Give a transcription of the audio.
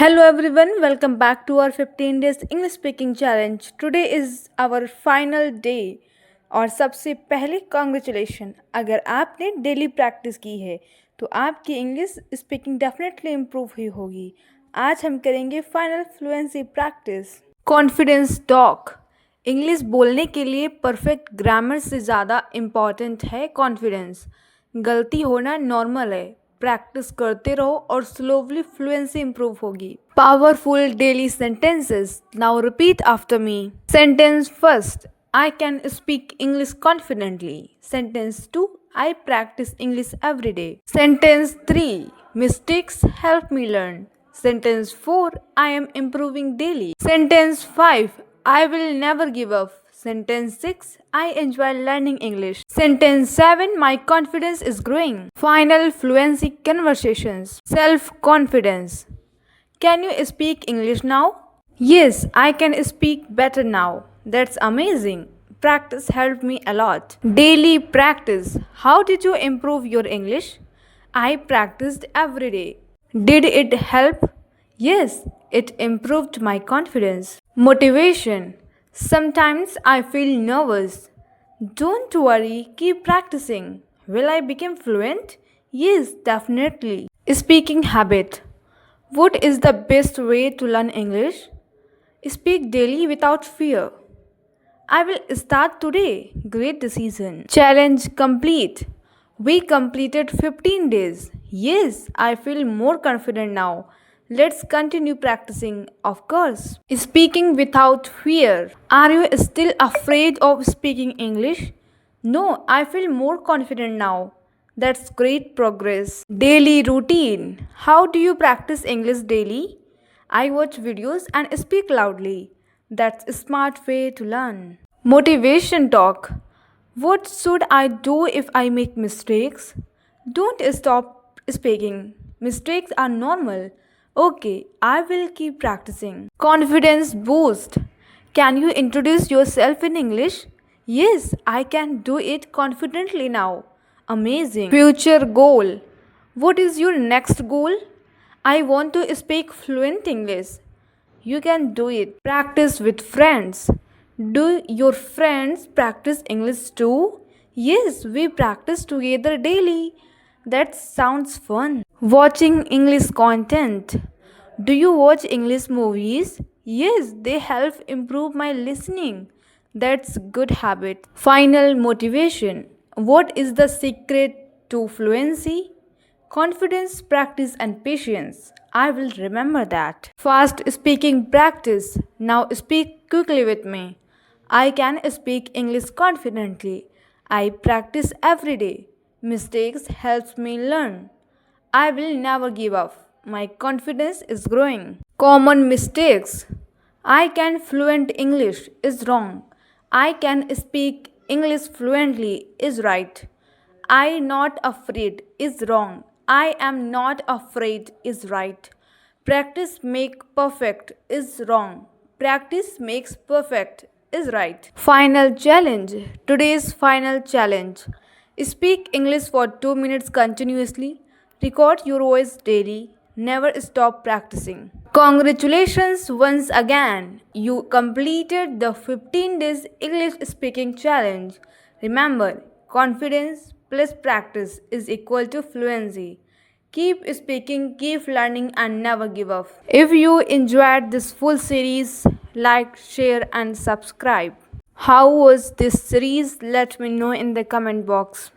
Hello everyone, welcome back to our 15 days English speaking challenge. Today is our final day और सबसे पहले congratulation अगर आपने daily practice की है तो आपकी इंग्लिश स्पीकिंग डेफिनेटली इम्प्रूव हुई होगी। आज हम करेंगे final fluency practice. Confidence talk. English बोलने के लिए परफेक्ट ग्रामर से ज़्यादा इम्पॉर्टेंट है कॉन्फिडेंस। गलती होना नॉर्मल है, प्रैक्टिस करते रहो और स्लोली फ्लुएंसी इंप्रूव होगी। Powerful daily sentences. Now repeat after me. Sentence first, I can speak English confidently. Sentence two, I practice English every day. Sentence 3, mistakes help me learn. Sentence 4, I am improving daily. Sentence 5, I will never give up. Sentence 6, I enjoy learning English. Sentence 7, my confidence is growing. Final fluency conversations. Self-confidence. Can you speak English now? Yes, I can speak better now. That's amazing. Practice helped me a lot. Daily practice. How did you improve your English? I practiced every day. Did it help? Yes, it improved my confidence. Motivation. Sometimes I feel nervous. Don't worry, keep practicing. Will I become fluent? Yes, definitely. Speaking habit. What is the best way to learn English? Speak daily without fear. I will start today. Great decision. Challenge complete. We completed 15 days. Yes, I feel more confident now. Let's continue practicing, of course. Speaking without fear. Are you still afraid of speaking English? No, I feel more confident now. That's great progress. Daily routine. How do you practice English daily? I watch videos and speak loudly. That's a smart way to learn. Motivation talk. What should I do if I make mistakes? Don't stop speaking. Mistakes are normal. Okay, I will keep practicing. Confidence boost. Can you introduce yourself in English? Yes, I can do it confidently now. Amazing. Future goal. What is your next goal? I want to speak fluent English. You can do it. Practice with friends. Do your friends practice English too? Yes, we practice together daily. That sounds fun. Watching English content. Do you watch English movies? Yes, they help improve my listening. That's good habit. Final motivation. What is the secret to fluency? Confidence, practice, and patience. I will remember that. Fast speaking practice. Now speak quickly with me. I can speak English confidently. I practice every day. Mistakes helps me learn. I will never give up. My confidence is growing. Common mistakes. I can fluent English is wrong. I can speak English fluently is right. I not afraid is wrong. I am not afraid is right. Practice make perfect is wrong. Practice makes perfect is right. Final challenge. Today's final challenge. Speak English for 2 minutes continuously. Record your voice daily. Never stop practicing. Congratulations once again. You completed the 15 days English speaking challenge. Remember, confidence plus practice is equal to fluency. Keep speaking, keep learning, and never give up. If you enjoyed this full series, like, share, and subscribe. How was this series? Let me know in the comment box.